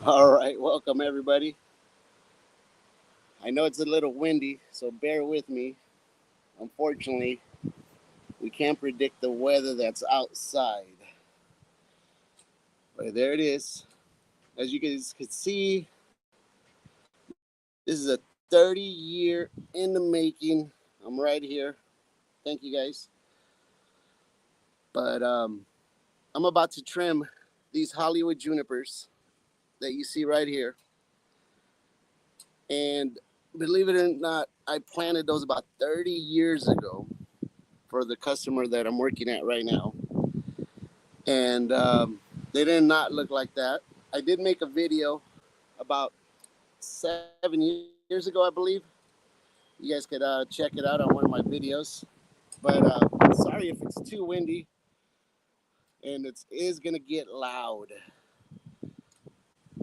All right, welcome everybody. I know it's a little windy, so bear with me. Unfortunately, we can't predict the weather that's outside. But there it is. As you guys can see, this is a 30-year in the making. I'm right here. Thank you guys. But I'm about to trim these Hollywood junipers that you see right here. And believe it or not, I planted those about 30 years ago for the customer that I'm working at right now. And they did not look like that. I did make a video about 7 years ago, I believe. You guys could check it out on one of my videos. But sorry if it's too windy and it is going to get loud.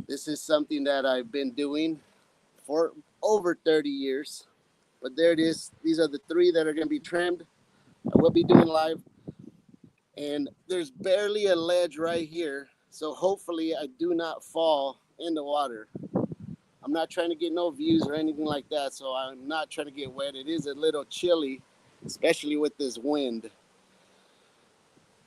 This is something that I've been doing for over 30 years. But there it is. These are the three that are going to be trimmed. I will be doing live. And there's barely a ledge right here. So hopefully I do not fall in the water. I'm not trying to get no views or anything like that, so I'm not trying to get wet. It is a little chilly, especially with this wind.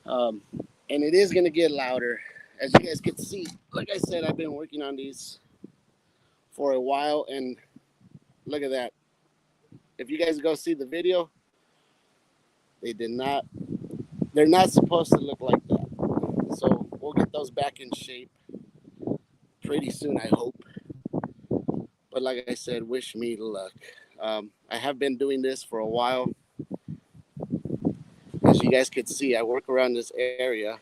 Um, and it is going to get louder. As you guys can see, like I said, I've been working on these for a while, and look at that. If you guys go see the video, they did not, they're not supposed to look like that. So we'll get those back in shape pretty soon, I hope. But like I said, wish me luck. I have been doing this for a while. As you guys could see, I work around this area.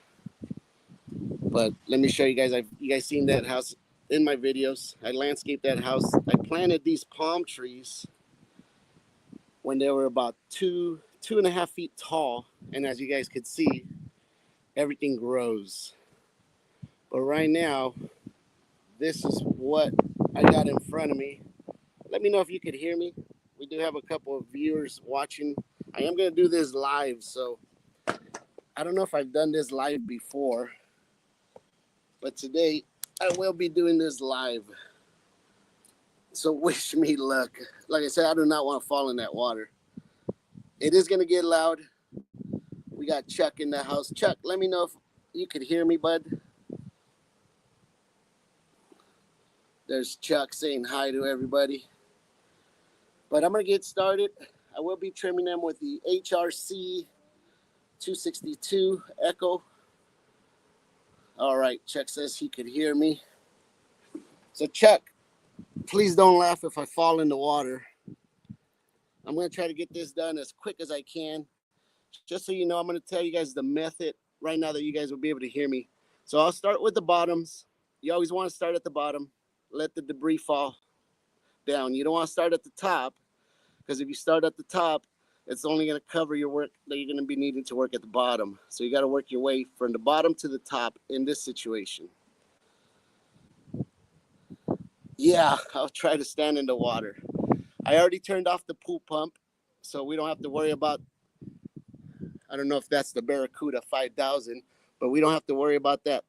But let me show you guys. You guys seen that house in my videos. I landscaped that house. I planted these palm trees when they were about 2.5 feet tall. And as you guys could see, everything grows. But right now, this is what I got in front of me. Let me know if you could hear me. We do have a couple of viewers watching. I am going to do this live, so I don't know if I've done this live before, but today I will be doing this live. So wish me luck. Like I said, I do not want to fall in that water. It is going to get loud. We got Chuck in the house. Chuck, let me know if you could hear me, bud. There's Chuck saying hi to everybody. But I'm going to get started. I will be trimming them with the HRC 262 Echo. All right, Chuck says he could hear me. So Chuck, please don't laugh if I fall in the water. I'm going to try to get this done as quick as I can. Just so you know, I'm going to tell you guys the method right now that you guys will be able to hear me. So I'll start with the bottoms. You always want to start at the bottom. Let the debris fall down. You don't want to start at the top, because if you start at the top, it's only going to cover your work that you're going to be needing to work at the bottom. So you got to work your way from the bottom to the top in this situation. Yeah, I'll try to stand in the water. I already turned off the pool pump, so we don't have to worry about, I don't know if that's the Barracuda 5000, but we don't have to worry about that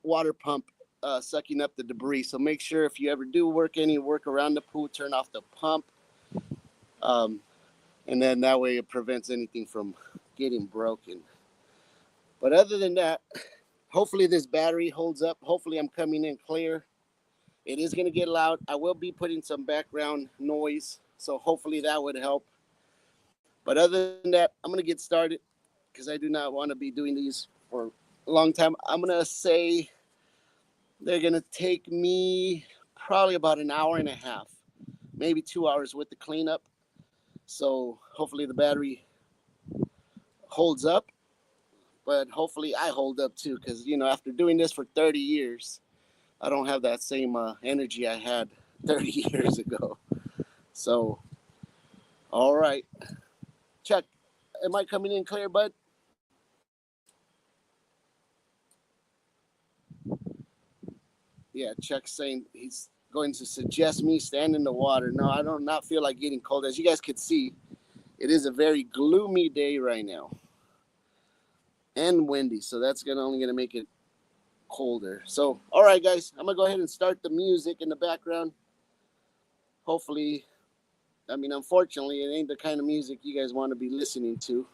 water pump sucking up the debris. So make sure if you ever do any work around the pool, turn off the pump. And then that way it prevents anything from getting broken. But other than that, hopefully this battery holds up. Hopefully I'm coming in clear. It is going to get loud. I will be putting some background noise, so hopefully that would help. But other than that, I'm going to get started because I do not want to be doing these for a long time. I'm going to say they're going to take me probably about an hour and a half, maybe 2 hours with the cleanup. So hopefully the battery holds up, but hopefully I hold up too, because, after doing this for 30 years, I don't have that same energy I had 30 years ago. So, all right. Chuck, am I coming in clear, bud? Yeah, Chuck's saying he's going to suggest me stand in the water. No, I do not feel like getting cold. As you guys can see, it is a very gloomy day right now and windy, so that's only going to make it colder. So, all right, guys, I'm gonna go ahead and start the music in the background. Hopefully, I mean, unfortunately, it ain't the kind of music you guys want to be listening to.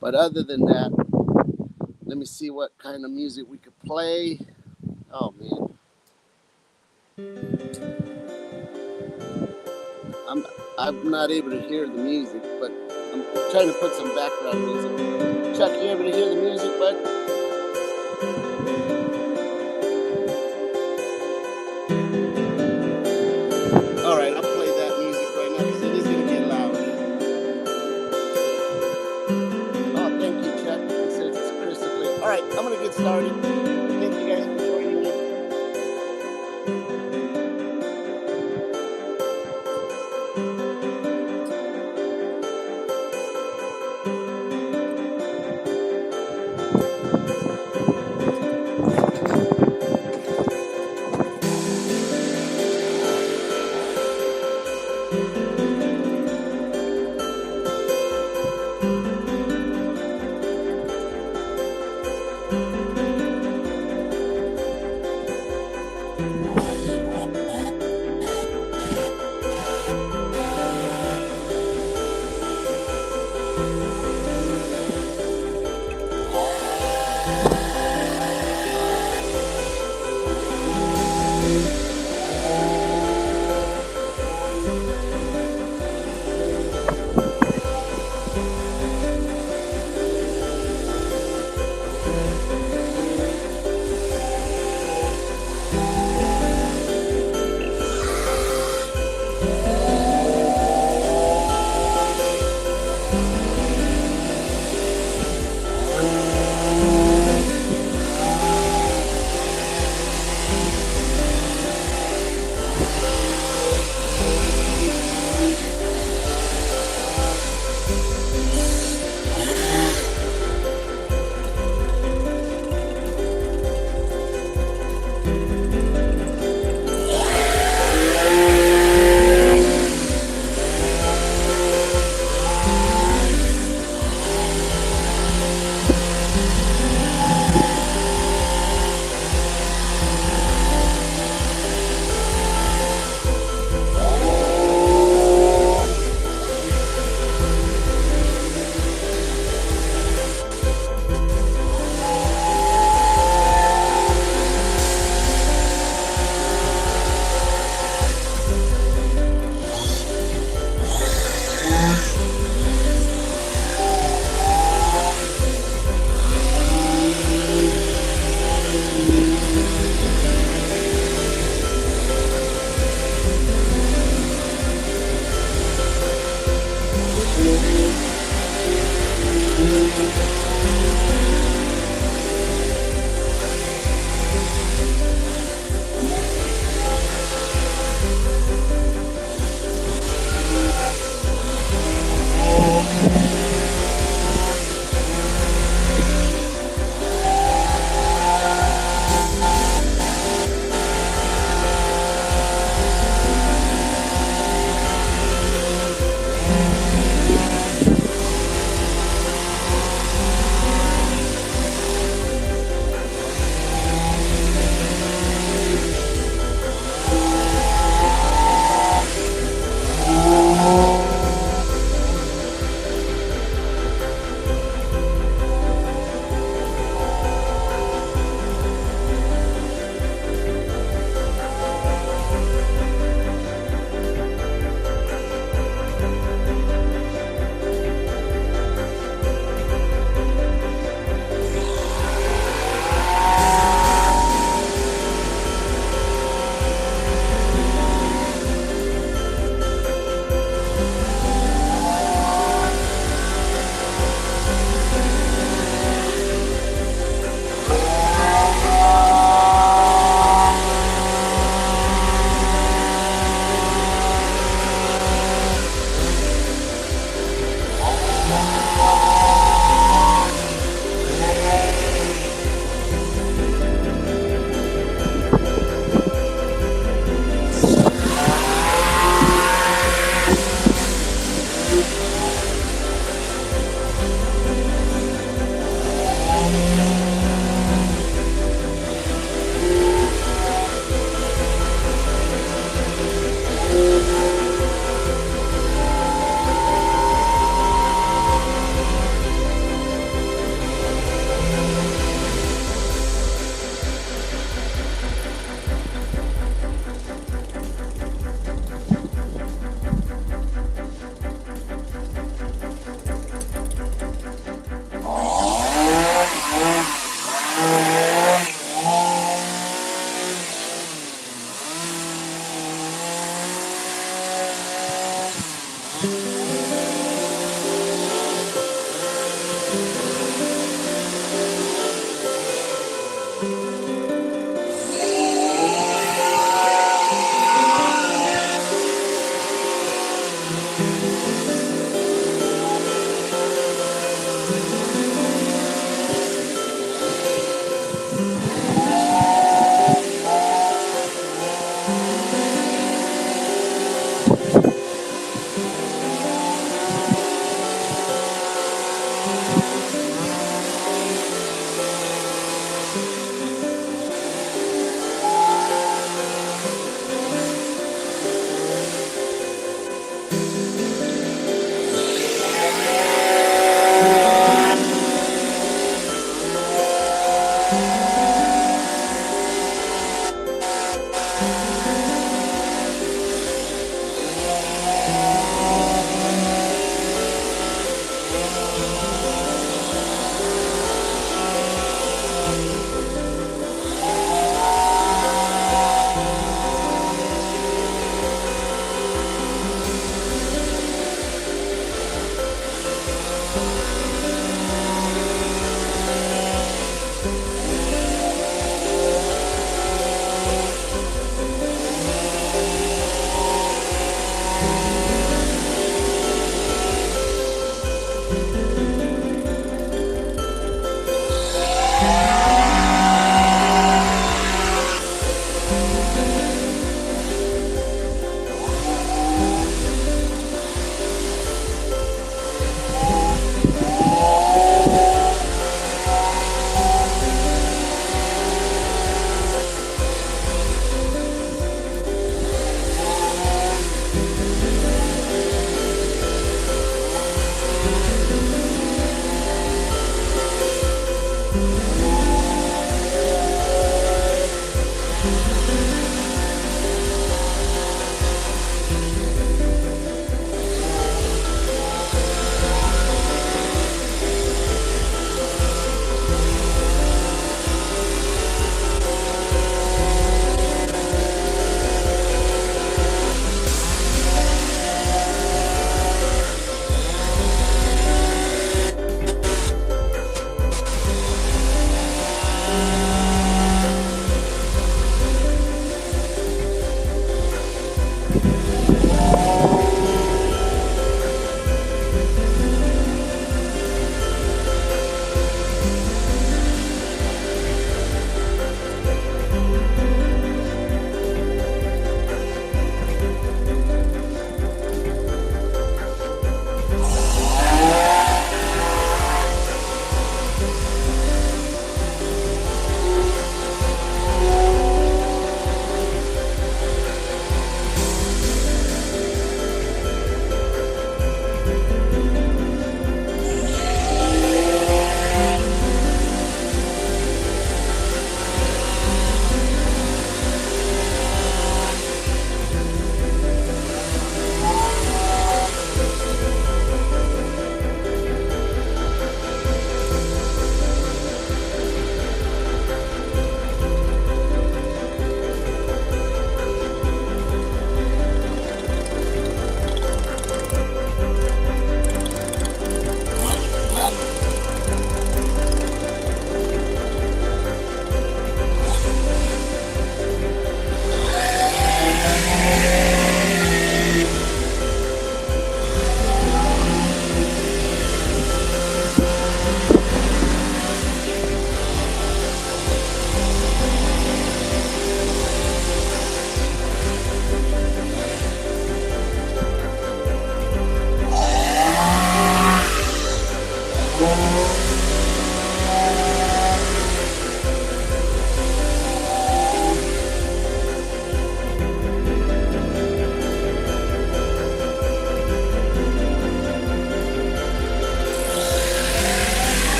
But other than that, let me see what kind of music we could play. Oh man, I'm not able to hear the music, but I'm trying to put some background music. Chuck, you able to hear the music, bud? All right, I'll play that music right now because it is going to get loud. Oh, thank you, Chuck. He says it's crystal clear. All right, I'm going to get started. Thank you guys for joining me.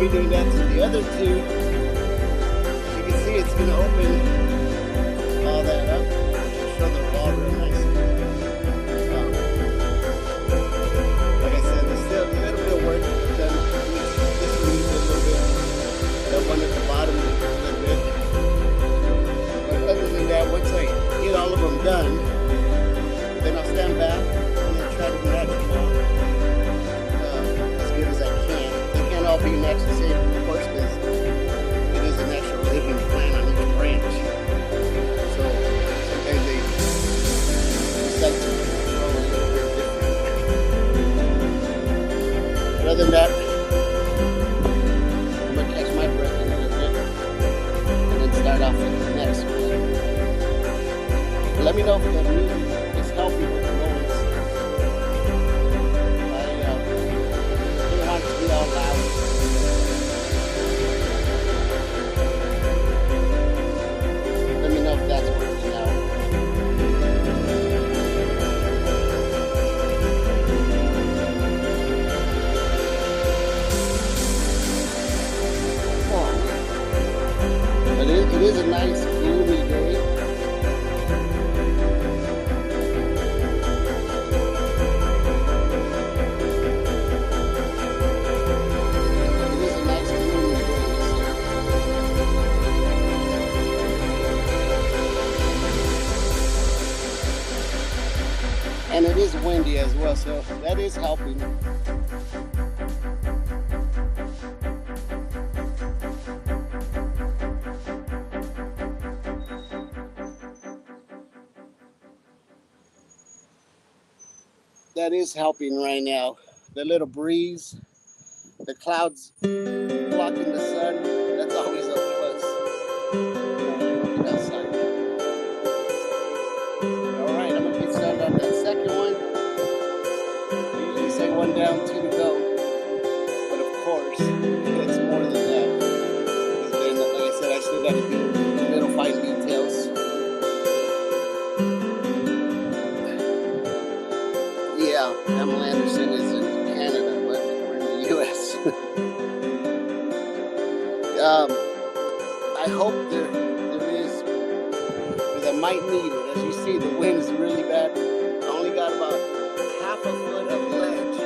be doing that to the other two. As you can see, it's going to open all that up. Just show the wall real nice. Like I said, there's still a little bit of work done. This one needs a little bit. That one at the bottom needs a little bit. But other than that, once I get all of them done, then I'll stand back and then try to match them all as good as I can. They can't all be matched the same, of course, because it is an actual living plant on each branch. So sometimes they decide to grow a little bit different. But other than that, I'm gonna catch my breath in a little bit and then start off with the next one. Let me know if the music is helping with the noise. I didn't want it to be all loud. Let me know if that's working out. But it is a nice gloomy day. And it is windy as well, so that is helping. That is helping right now. The little breeze, the clouds blocking the sun, that's always a plus. Looking outside. Alright, I'm gonna get started on that second one. I usually say one down, two to go. But of course, it's more than that. Because then, like I said, I still gotta do the little fine details. Yeah, Pamela Anderson is in Canada, but we're in the US. I hope there is, because I might need it. As you see, the wind is really bad. I only got about half a foot of ledge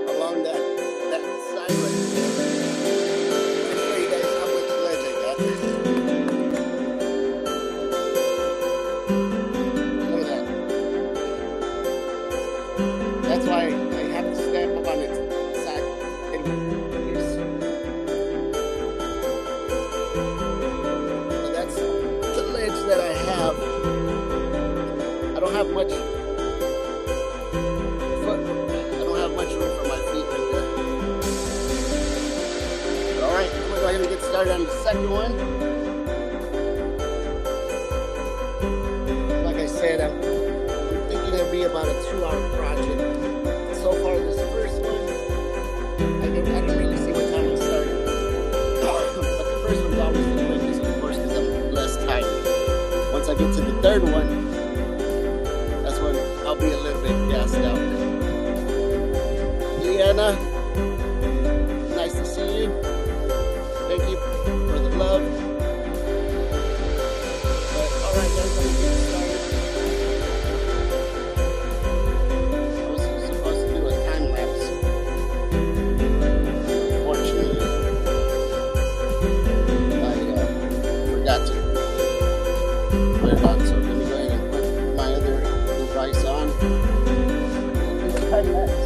along that side right there. I'll show you guys how much ledge I got. Look at that. That's why I have to stand up on its side. So that's the ledge that I have. I don't have much room for my feet right there. Alright, I'm gonna go ahead and get started on the second one. Like I said, I'm thinking it'll be about a 2-hour project. So far, this first one, I didn't really see what time it started. But the first one's always the quickest, of course, because I'm less tired. Once I get to the third one, that's when I'll be a little bit gassed out. Leanna, nice to see you. Thank you for the love. But alright guys, I'm gonna get started. I was supposed to do a time lapse. Unfortunately, I forgot to put it on. So let me go ahead and put my other device on and do a time lapse.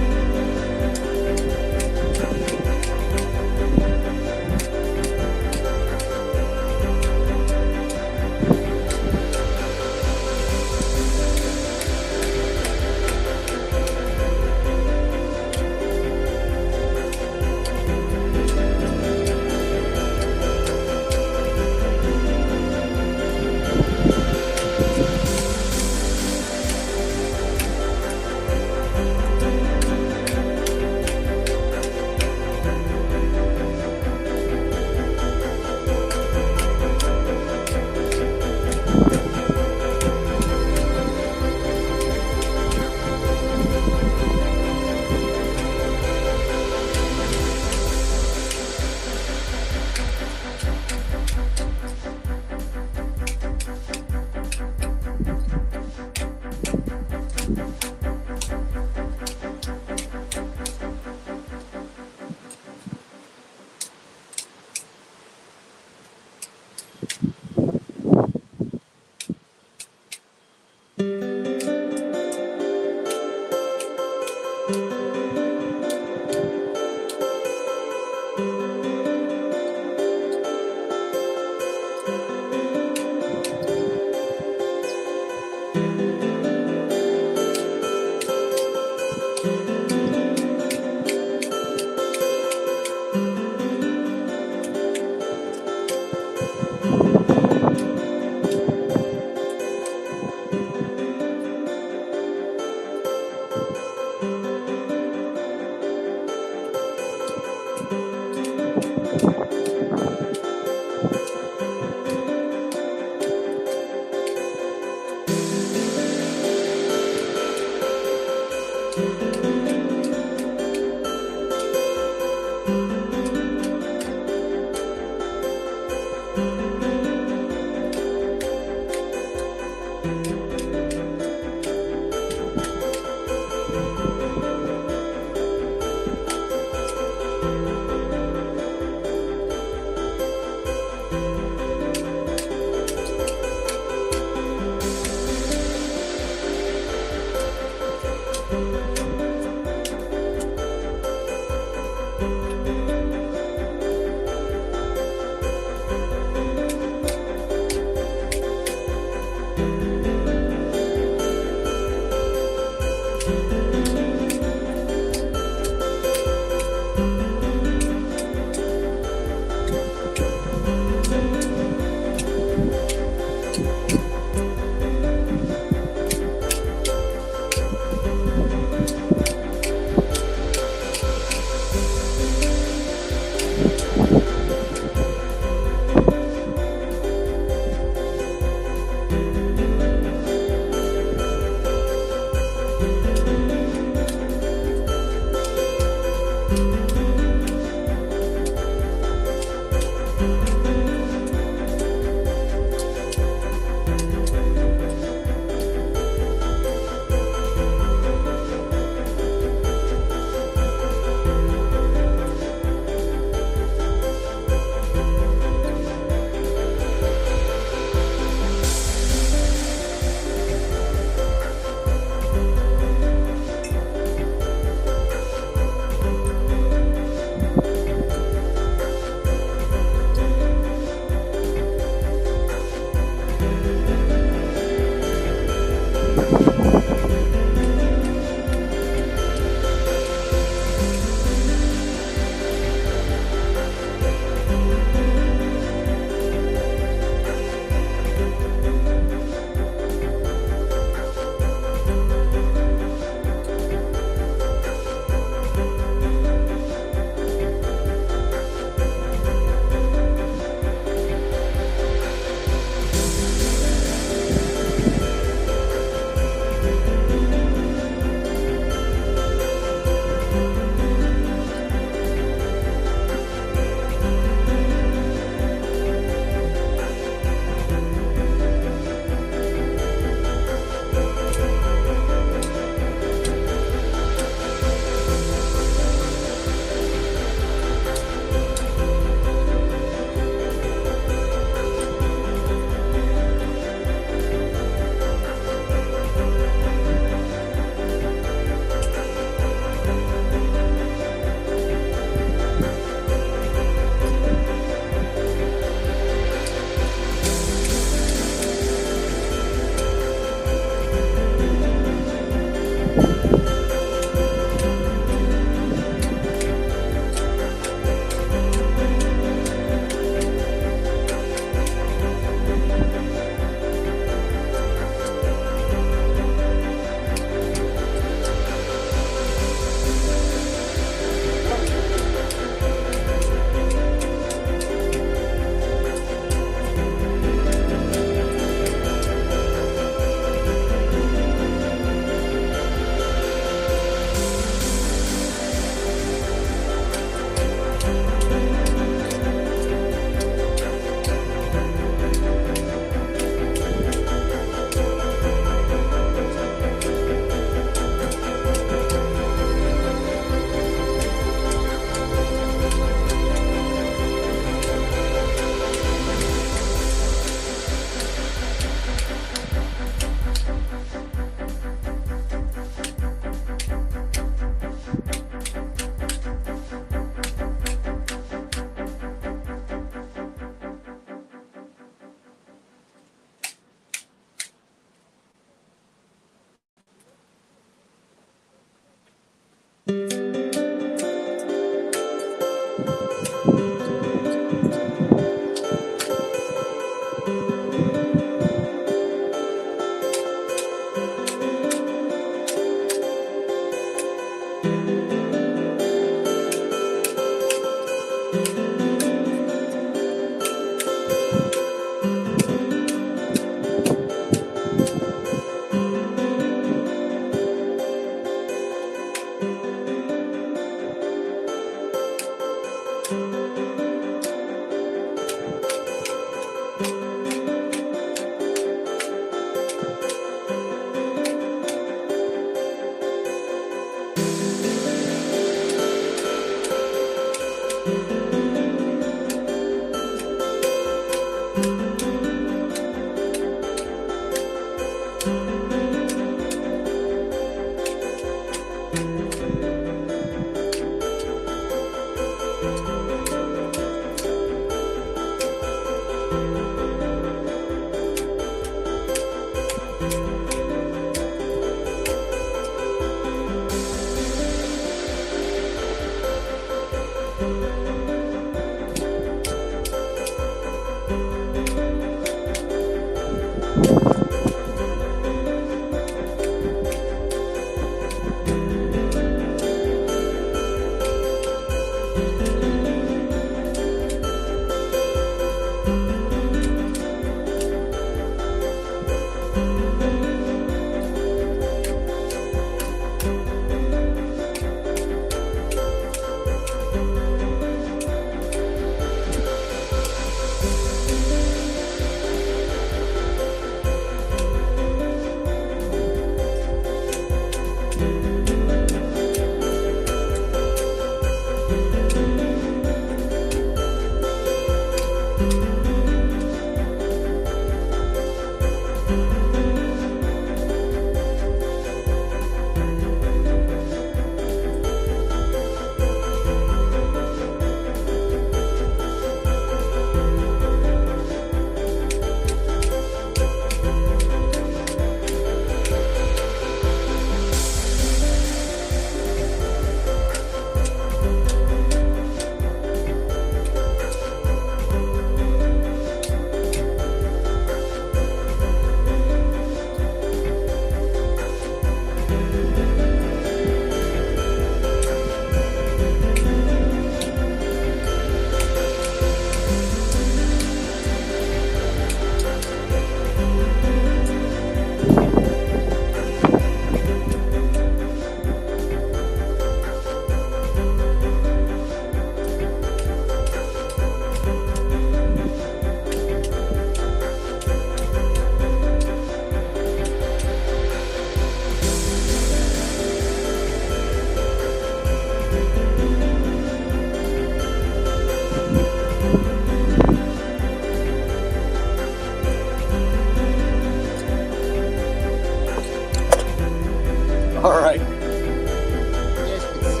All right. You guys can see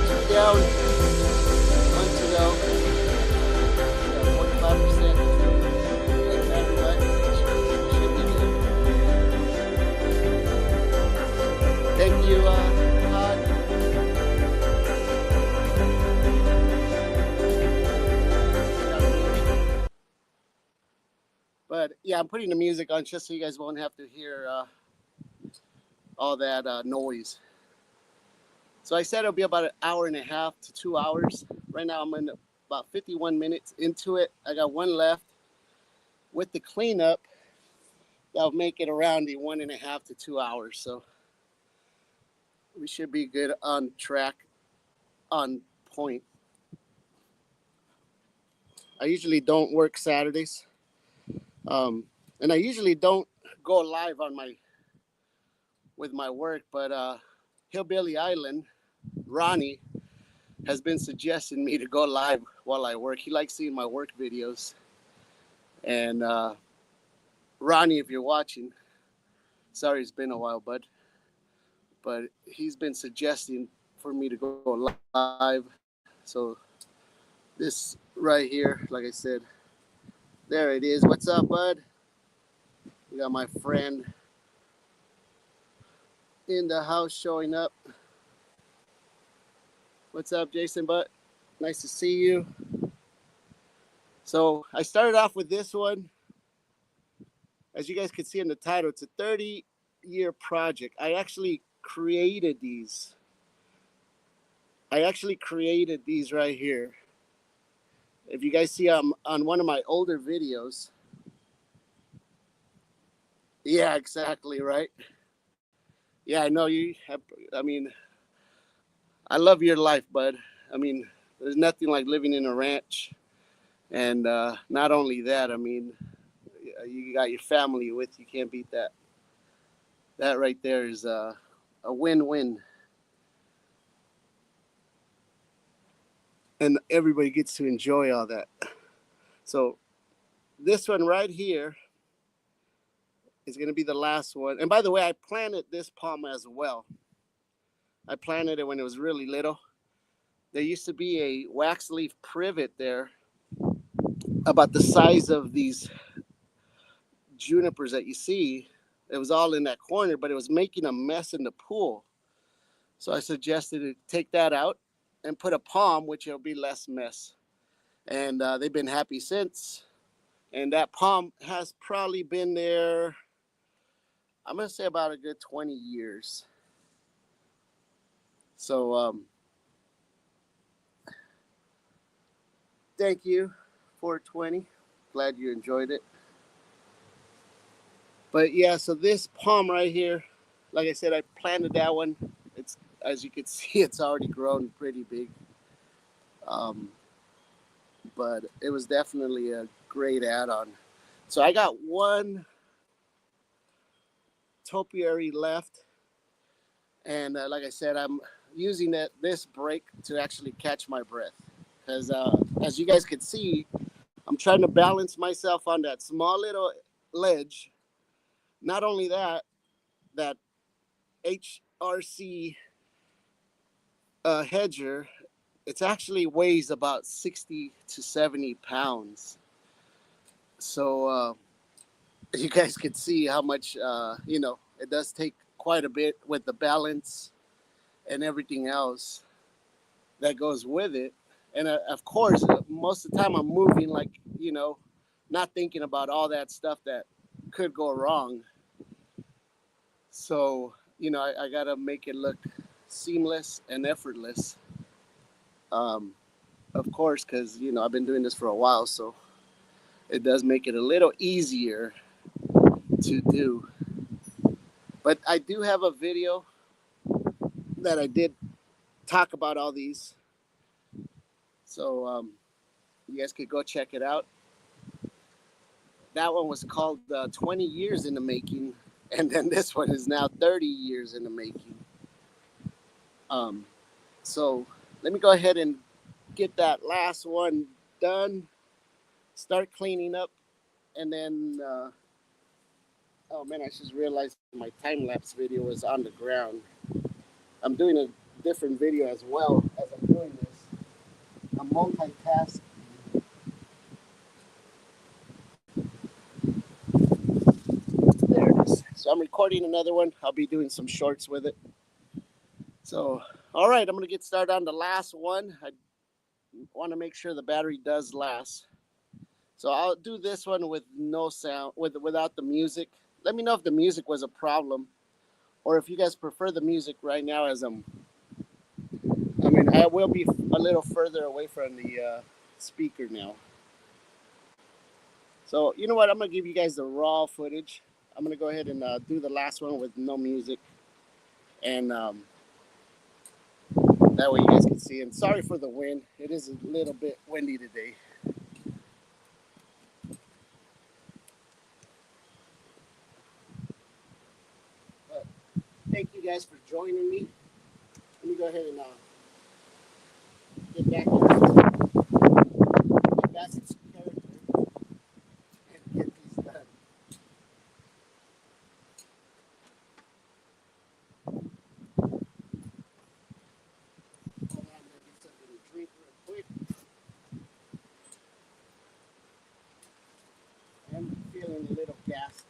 2 down, 1 to go. 45%. Like battery life. Should be good. Thank you, Todd. But yeah, I'm putting the music on just so you guys won't have to hear all that noise. So I said it'll be about an hour and a half to 2 hours. Right now I'm in about 51 minutes into it. I got one left. With the cleanup, that'll make it around the 1.5 to 2 hours. So we should be good on track, on point. I usually don't work Saturdays. And I usually don't go live on with my work, but Hillbilly Island, Ronnie, has been suggesting me to go live while I work. He likes seeing my work videos. And Ronnie, if you're watching, sorry it's been a while, bud, but he's been suggesting for me to go live. So this right here, like I said, there it is. What's up, bud? We got my friend in the house showing up. What's up, Jason Butt? Nice to see you. So I started off with this one. As you guys can see in the title, it's a 30-year project. I actually created these. Right here. If you guys see on one of my older videos. Yeah, exactly, right? Yeah, I know you have, I mean, I love your life, bud. I mean, there's nothing like living in a ranch. And not only that, I mean, you got your family with you. Can't beat that. That right there is a win-win. And everybody gets to enjoy all that. So this one right here is going to be the last one. And by the way, I planted this palm as well. I planted it when it was really little. There used to be a wax leaf privet there about the size of these junipers that you see. It was all in that corner, but it was making a mess in the pool. So I suggested to take that out and put a palm, which will be less mess. And they've been happy since. And that palm has probably been there, I'm going to say about a good 20 years. So thank you, 420. Glad you enjoyed it. But yeah, so this palm right here, like I said, I planted that one. It's, as you can see, it's already grown pretty big. But it was definitely a great add-on. So I got one topiary left. And like I said, I'm using this break to actually catch my breath. Because as you guys can see, I'm trying to balance myself on that small little ledge. Not only that HRC hedger, it actually weighs about 60 to 70 pounds. So you guys can see how much, it does take quite a bit with the balance and everything else that goes with it. And of course, most of the time I'm moving like, not thinking about all that stuff that could go wrong. So, I got to make it look seamless and effortless. Of course, because, I've been doing this for a while, so it does make it a little easier to do. But I do have a video that I did talk about all these. So you guys could go check it out. That one was called 20 Years in the Making. And then this one is now 30 years in the making. So let me go ahead and get that last one done. Start cleaning up. And then Oh man, I just realized my time lapse video is on the ground. I'm doing a different video as well as I'm doing this. I'm multitasking. There it is. So I'm recording another one. I'll be doing some shorts with it. So, all right, I'm gonna get started on the last one. I want to make sure the battery does last. So I'll do this one with no sound, without the music. Let me know if the music was a problem, or if you guys prefer the music right now. I mean, I will be a little further away from the speaker now. So you know what? I'm gonna give you guys the raw footage. I'm gonna go ahead and do the last one with no music, and that way you guys can see. And sorry for the wind; it is a little bit windy today. But thank you guys for joining me. Let me go ahead and get back into character and get these done. Hold on, I'm gonna get something to drink real quick. I'm feeling a little gassed.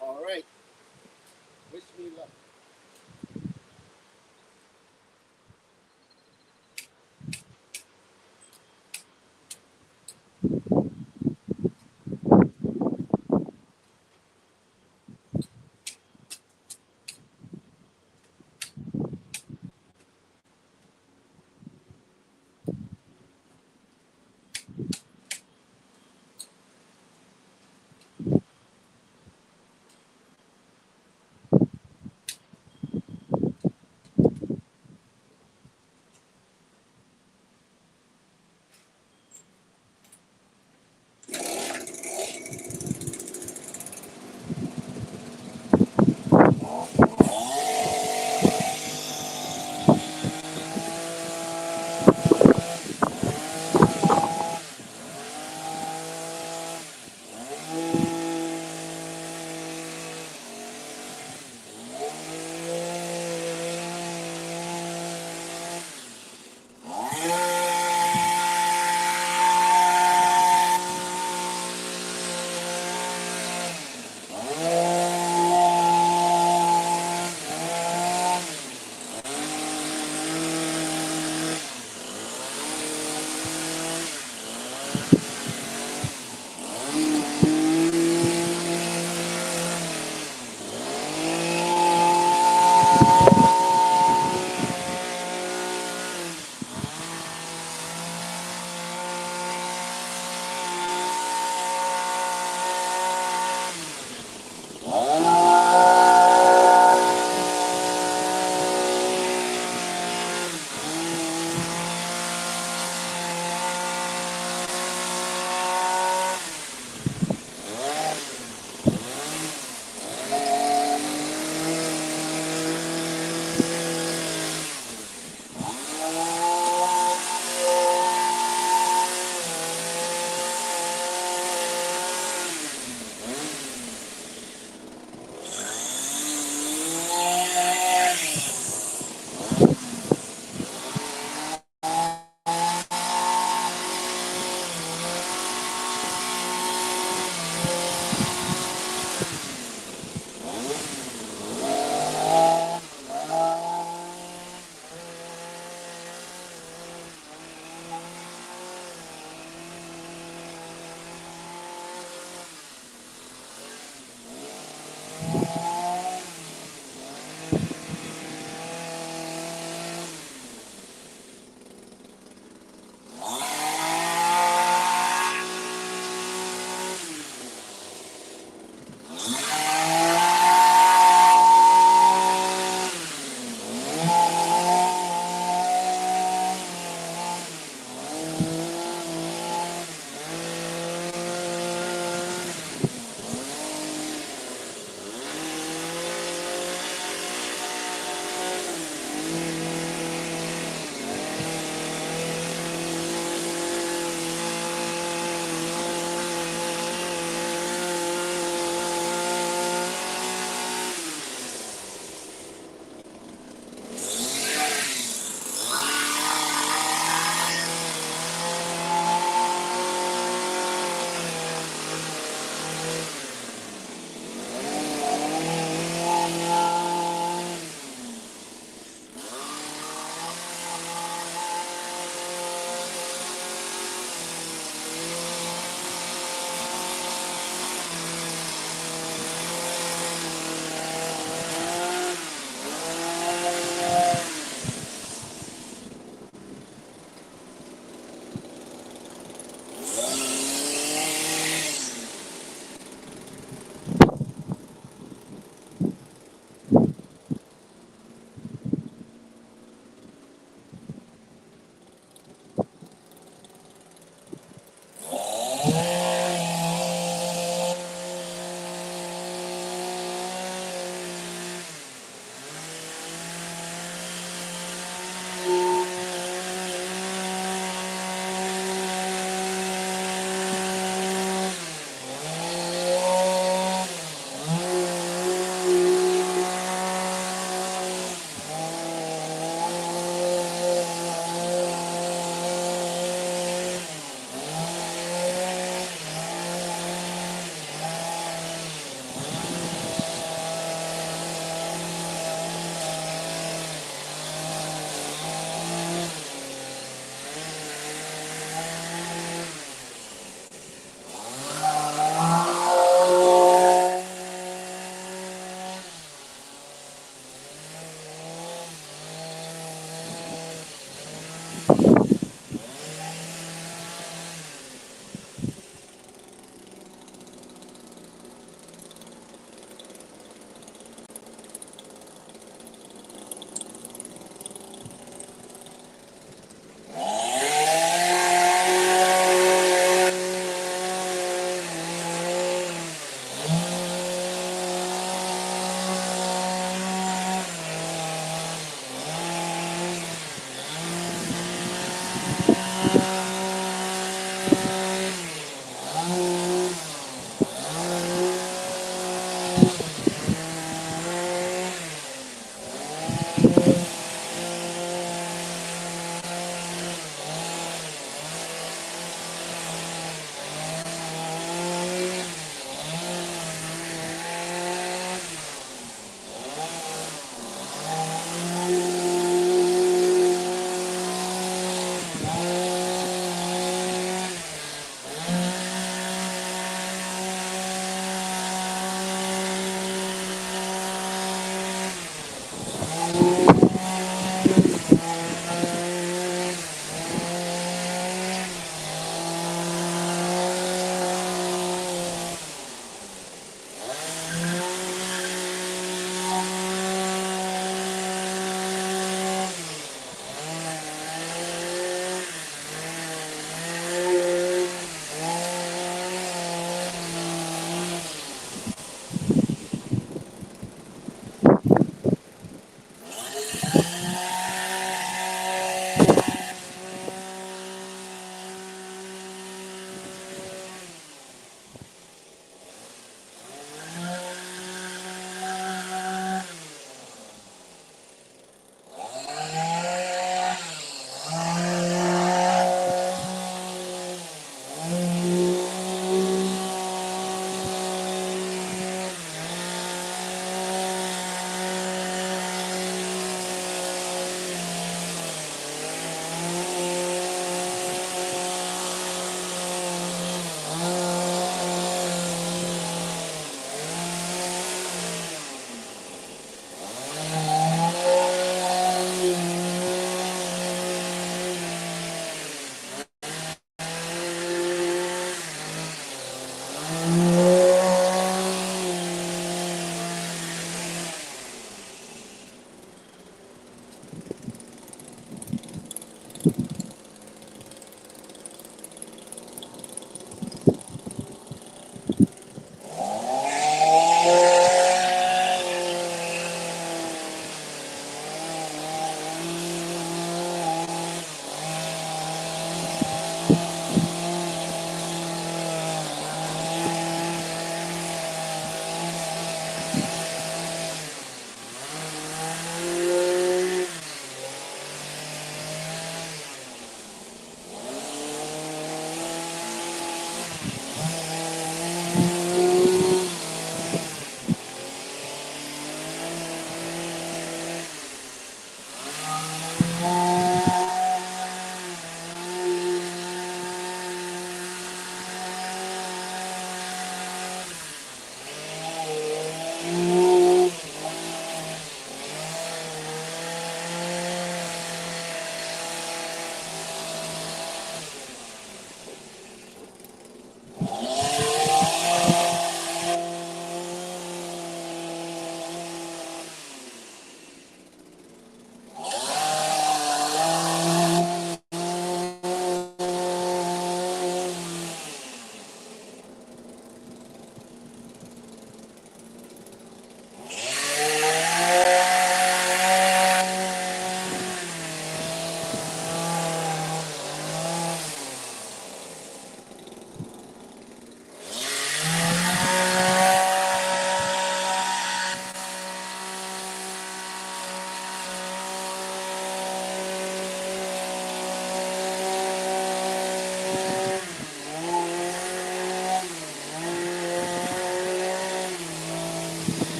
All right, wish me luck.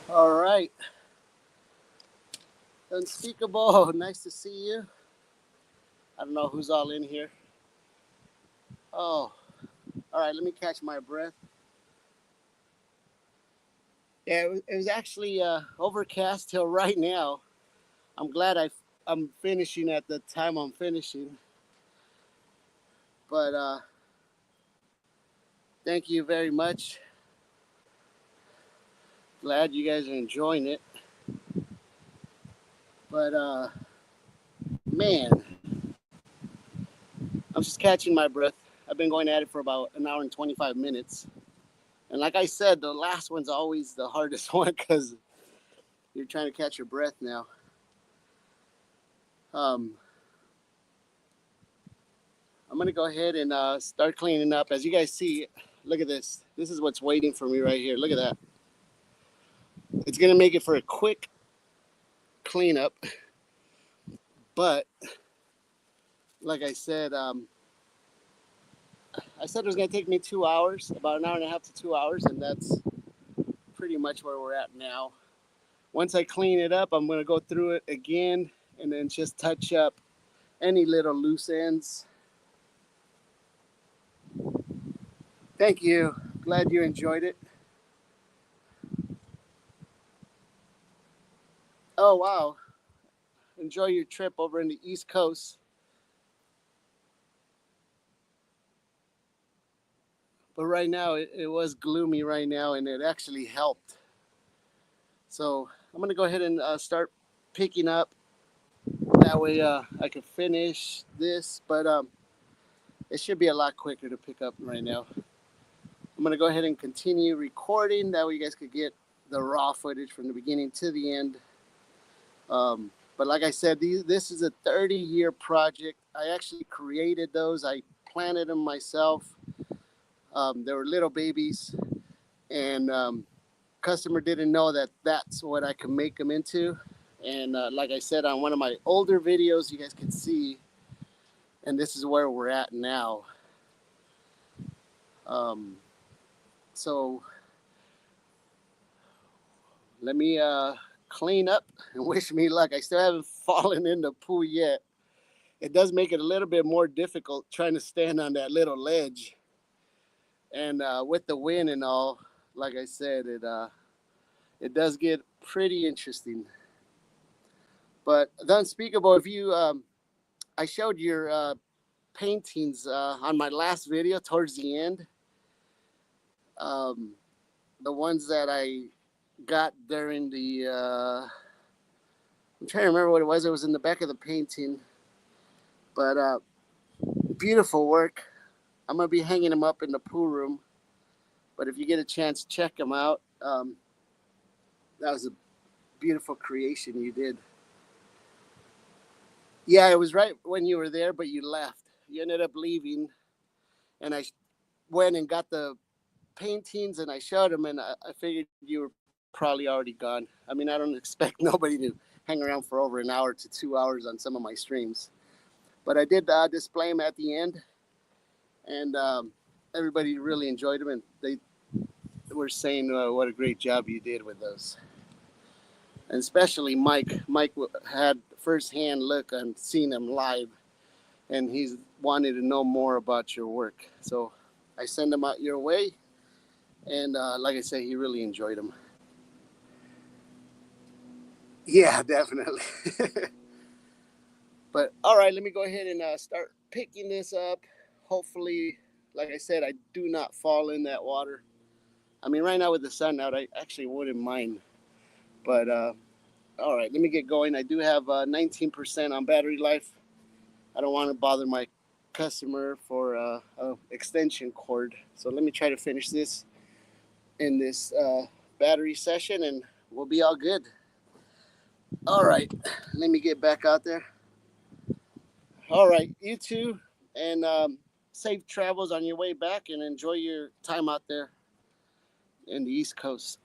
All right. Unspeakable. Nice to see you. I don't know who's all in here. Oh, all right. Let me catch my breath. Yeah, it was actually overcast till right now. I'm glad I'm finishing at the time I'm finishing. But thank you very much. Glad you guys are enjoying it. But man, I'm just catching my breath. I've been going at it for about an hour and 25 minutes. And like I said, the last one's always the hardest one because you're trying to catch your breath now. Um, I'm going to go ahead and start cleaning up. As you guys see, look at this. This is what's waiting for me right here. Look at that. It's going to make it for a quick cleanup. But like I said it was going to take me 2 hours, about an hour and a half to 2 hours. And that's pretty much where we're at now. Once I clean it up, I'm going to go through it again and then just touch up any little loose ends. Thank you. Glad you enjoyed it. Oh, wow. Enjoy your trip over in the East Coast. But right now, it was gloomy right now, and it actually helped. So I'm going to go ahead and start picking up. That way I can finish this. But it should be a lot quicker to pick up right now. I'm going to go ahead and continue recording. That way you guys could get the raw footage from the beginning to the end. But like I said, this is a 30-year project. I actually created those. I planted them myself. They were little babies, and customer didn't know that that's what I could make them into. And like I said, on one of my older videos, you guys can see, and this is where we're at now. So let me clean up and wish me luck. I still haven't fallen in the pool yet. It does make it a little bit more difficult trying to stand on that little ledge. And with the wind and all, like I said, it does get pretty interesting. But the unspeakable, if you, I showed your paintings on my last video towards the end. The ones that I got during the, I'm trying to remember what it was. It was in the back of the painting. But beautiful work. I'm going to be hanging them up in the pool room. But if you get a chance, check them out. That was a beautiful creation you did. Yeah, it was right when you were there, but you left. You ended up leaving, and I went and got the paintings, and I showed them, and I figured you were probably already gone. I mean, I don't expect nobody to hang around for over an hour to 2 hours on some of my streams. But I did display them at the end, and everybody really enjoyed them, and they were saying what a great job you did with those. And especially Mike. Mike had firsthand look on seeing them live, and he's wanted to know more about your work. So I send them out your way, and like I say, he really enjoyed them. Yeah, definitely. But all right, let me go ahead and start picking this up. Hopefully, like I said, I do not fall in that water. I mean, right now with the sun out, I actually wouldn't mind. But all right, let me get going. I do have 19% on battery life. I don't want to bother my customer for an extension cord. So let me try to finish this in this battery session, and we'll be all good. All right, let me get back out there. All right, you too, and safe travels on your way back, and enjoy your time out there in the East Coast.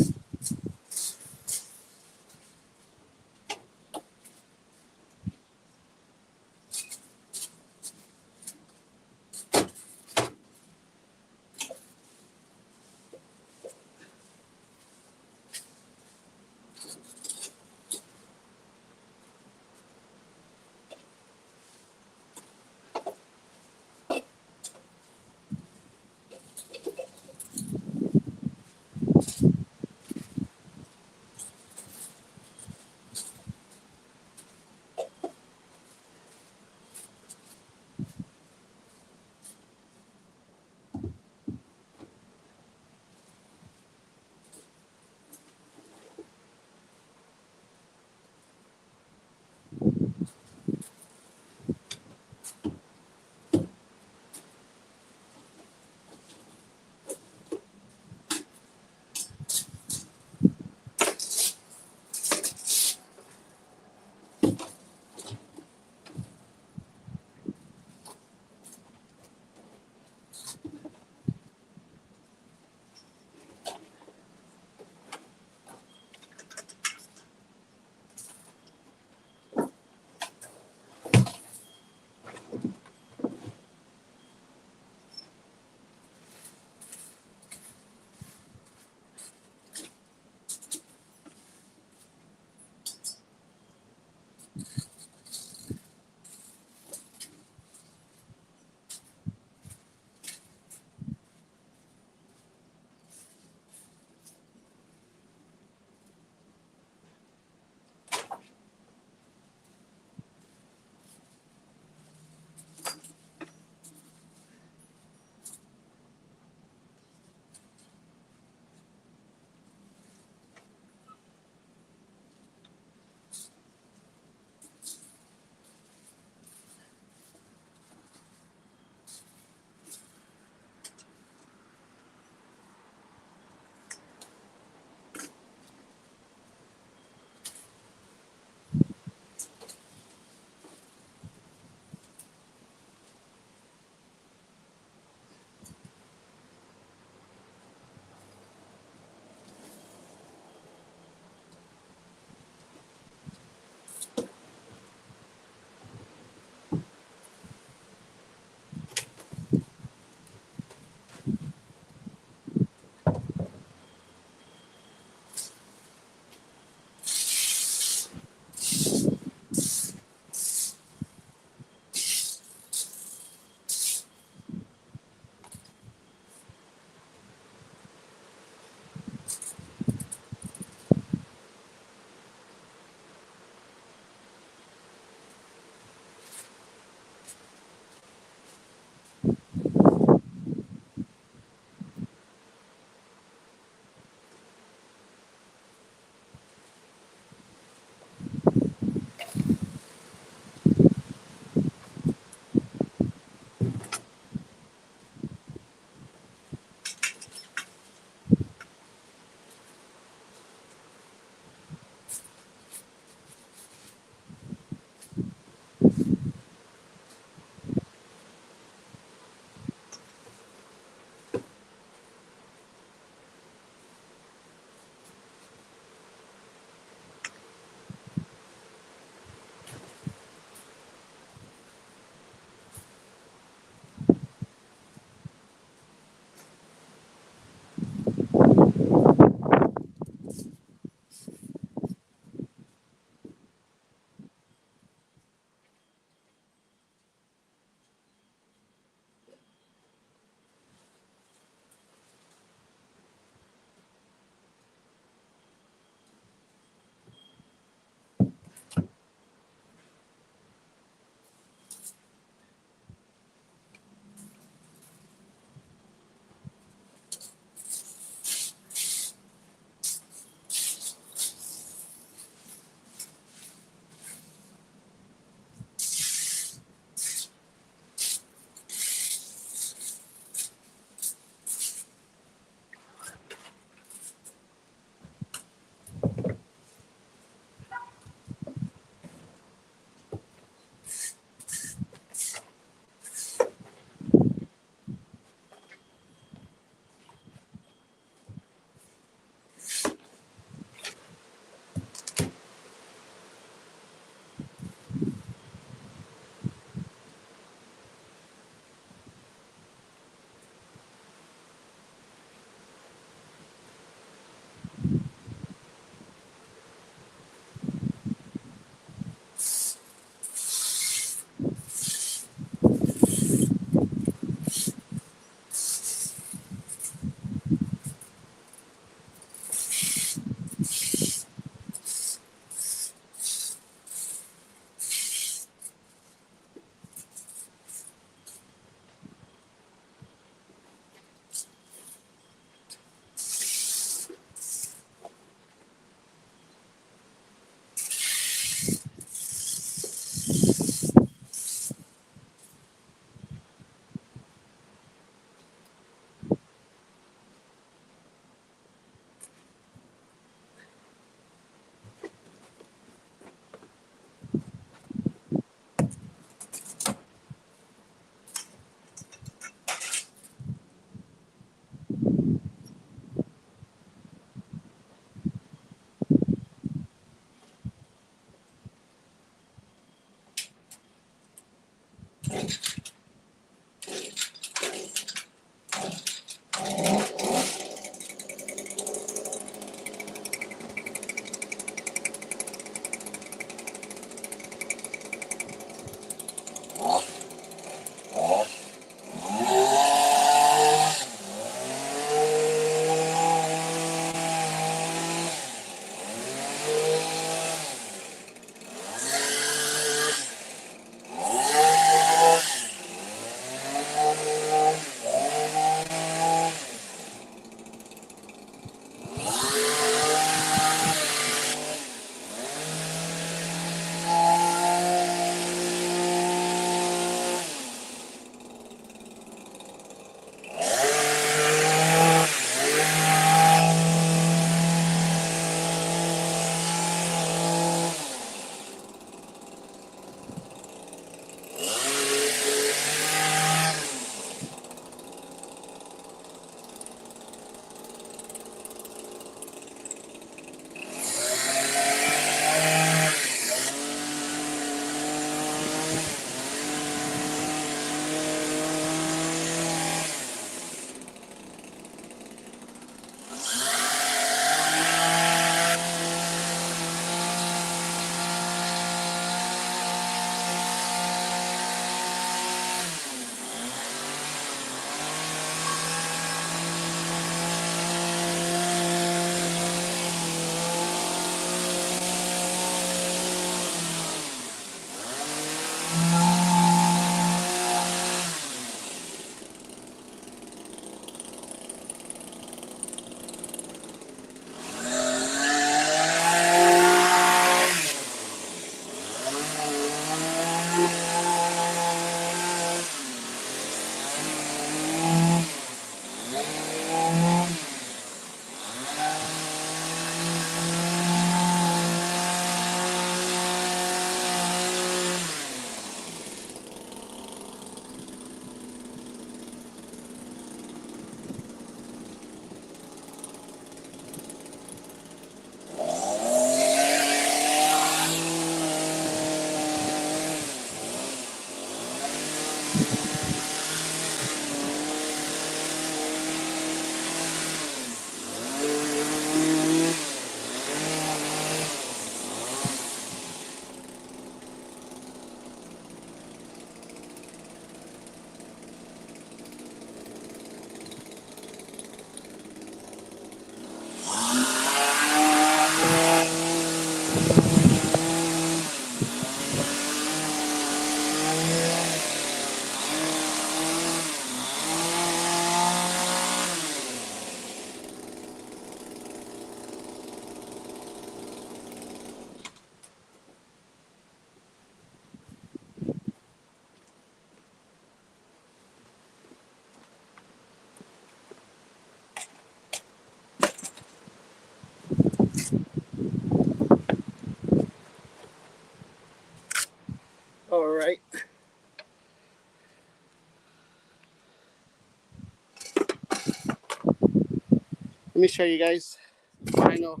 me show you guys the final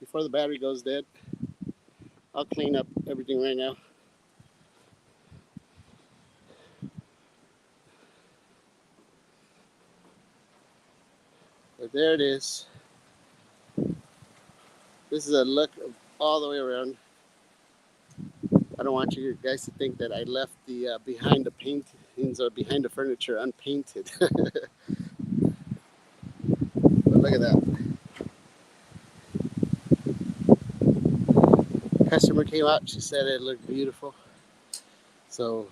before the battery goes dead. I'll clean up everything right now. But there it is. This is a look of all the way around. I don't want you guys to think that I left the behind the paintings or behind the furniture unpainted. But look at that. Customer came out. She said it looked beautiful. So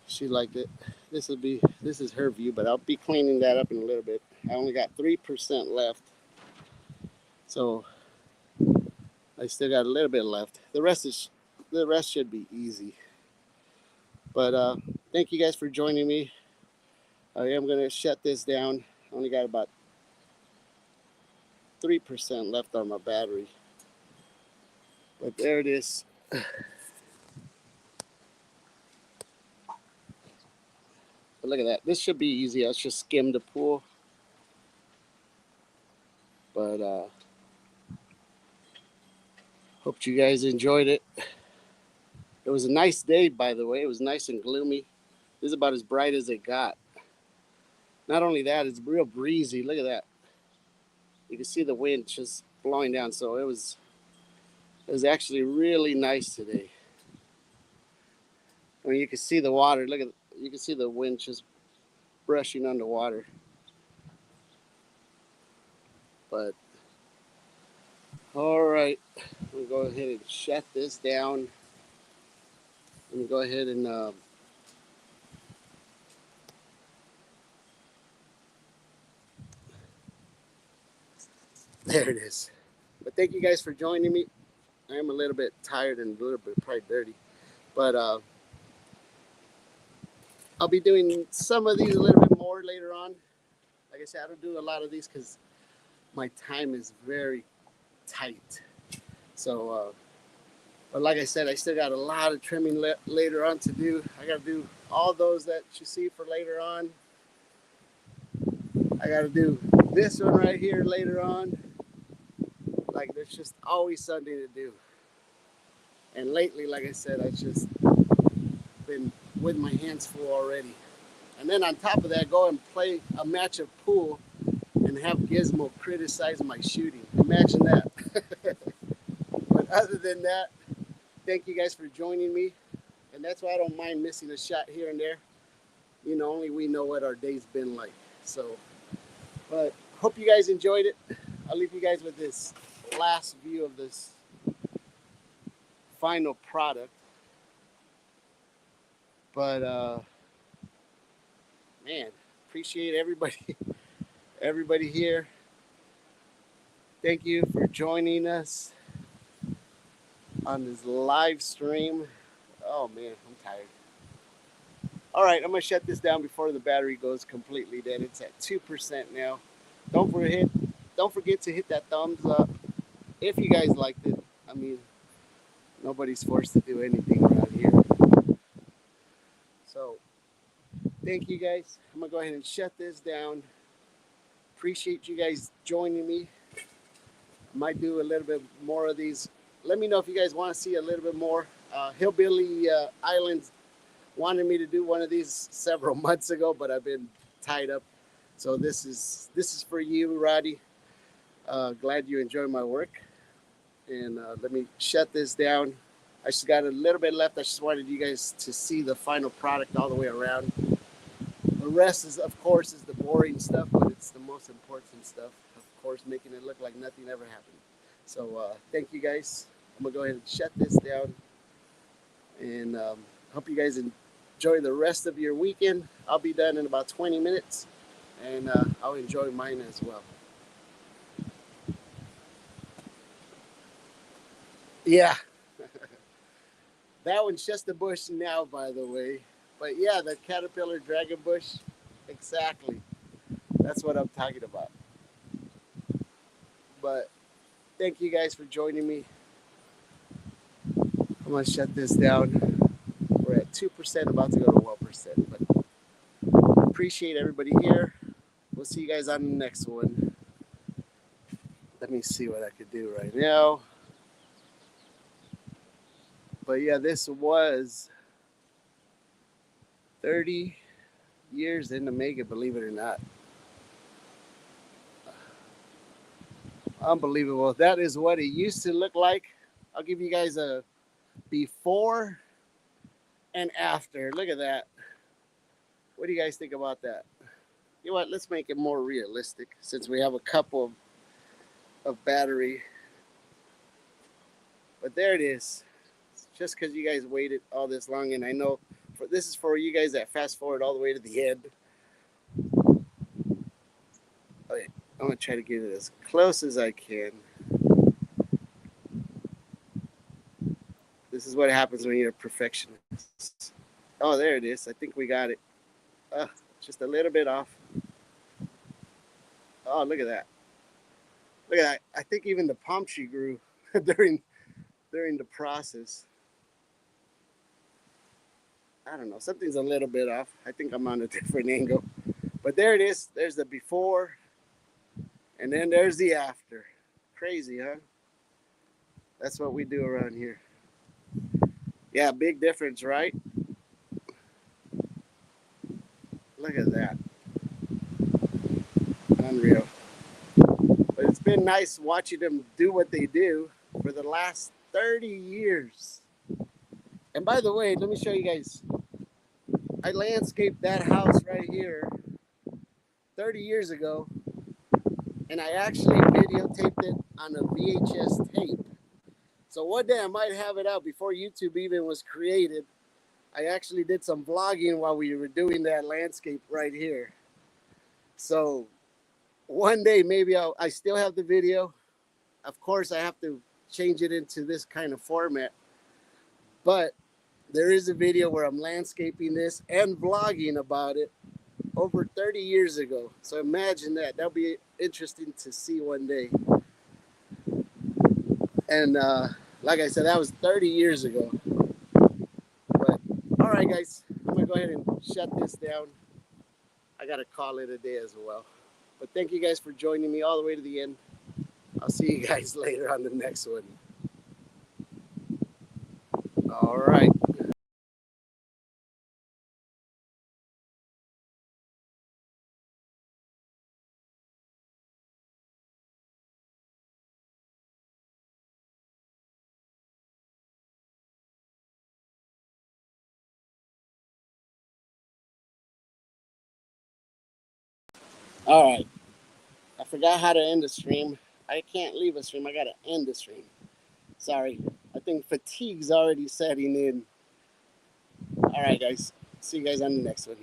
she liked it. This is her view, but I'll be cleaning that up in a little bit. I only got 3% left. So I still got a little bit left. The rest should be easy. But thank you guys for joining me. I am gonna shut this down. I only got about 3% left on my battery. But there it is. But look at that. This should be easy. I'll just skim the pool. But hope you guys enjoyed it. It was a nice day, by the way. It was nice and gloomy. This is about as bright as it got. Not only that, it's real breezy. Look at that. You can see the wind just blowing down. So it was actually really nice today. I mean, you can see the water. You can see the wind just brushing on the water. But all right, I'm gonna go ahead and shut this down. Let me go ahead and there it is. But thank you guys for joining me. I am a little bit tired and a little bit probably dirty, but I'll be doing some of these a little bit more later on. Like I said, I don't do a lot of these because my time is very tight. So, but like I said, I still got a lot of trimming later on to do. I got to do all those that you see for later on. I got to do this one right here later on. Like, there's just always something to do. And lately, like I said, I've just been with my hands full already. And then on top of that, go and play a match of pool and have Gizmo criticize my shooting. Imagine that. But other than that, thank you guys for joining me. And that's why I don't mind missing a shot here and there. You know, only we know what our day's been like. So, but hope you guys enjoyed it. I'll leave you guys with this last view of this final product. But man, appreciate everybody here. Thank you for joining us on this live stream. Oh man, I'm tired. All right, I'm gonna shut this down before the battery goes completely dead. It's at 2% now. Don't forget to hit that thumbs up if you guys liked it. I mean, nobody's forced to do anything around here. So, thank you guys. I'm gonna go ahead and shut this down. Appreciate you guys joining me. I might do a little bit more of these. Let me know if you guys want to see a little bit more. Hillbilly Islands wanted me to do one of these several months ago, but I've been tied up. So this is for you, Roddy. Glad you enjoy my work. And let me shut this down. I just got a little bit left. I just wanted you guys to see the final product all the way around. The rest is, of course, is the boring stuff, but it's the most important stuff. Of course, making it look like nothing ever happened. So thank you guys. I'm gonna go ahead and shut this down. And hope you guys enjoy the rest of your weekend. I'll be done in about 20 minutes, and I'll enjoy mine as well. Yeah. That one's just a bush now, by the way. But yeah, the caterpillar dragon bush, exactly. That's what I'm talking about. But thank you guys for joining me. I'm going to shut this down. We're at 2%, about to go to 1%. But appreciate everybody here. We'll see you guys on the next one. Let me see what I could do right now. But yeah, this was 30 years in the making, believe it or not. Unbelievable. That is what it used to look like. I'll give you guys a before and after. Look at that. What do you guys think about that? You know what? Let's make it more realistic since we have a couple of battery. But there it is. Just because you guys waited all this long, and I know this is for you guys that fast forward all the way to the end. Okay, I'm gonna try to get it as close as I can. This is what happens when you're a perfectionist. Oh, there it is. I think we got it. Just a little bit off. Oh, look at that. Look at that. I think even the palm tree grew during the process. I don't know. Something's a little bit off. I think I'm on a different angle. But there it is. There's the before. And then there's the after. Crazy, huh? That's what we do around here. Yeah, big difference, right? Look at that. Unreal. But it's been nice watching them do what they do for the last 30 years. And by the way, let me show you guys. I landscaped that house right here 30 years ago, and I actually videotaped it on a VHS tape. So one day I might have it out before YouTube even was created. I actually did some vlogging while we were doing that landscape right here. So one day maybe I still have the video. Of course, I have to change it into this kind of format. But there is a video where I'm landscaping this and vlogging about it over 30 years ago. So imagine that. That'll be interesting to see one day. And like I said, that was 30 years ago. But all right, guys, I'm going to go ahead and shut this down. I got to call it a day as well. But thank you guys for joining me all the way to the end. I'll see you guys later on the next one. All right. All right. I forgot how to end the stream. I can't leave a stream. I got to end the stream. Sorry. I think fatigue's already setting in. All right, guys. See you guys on the next one.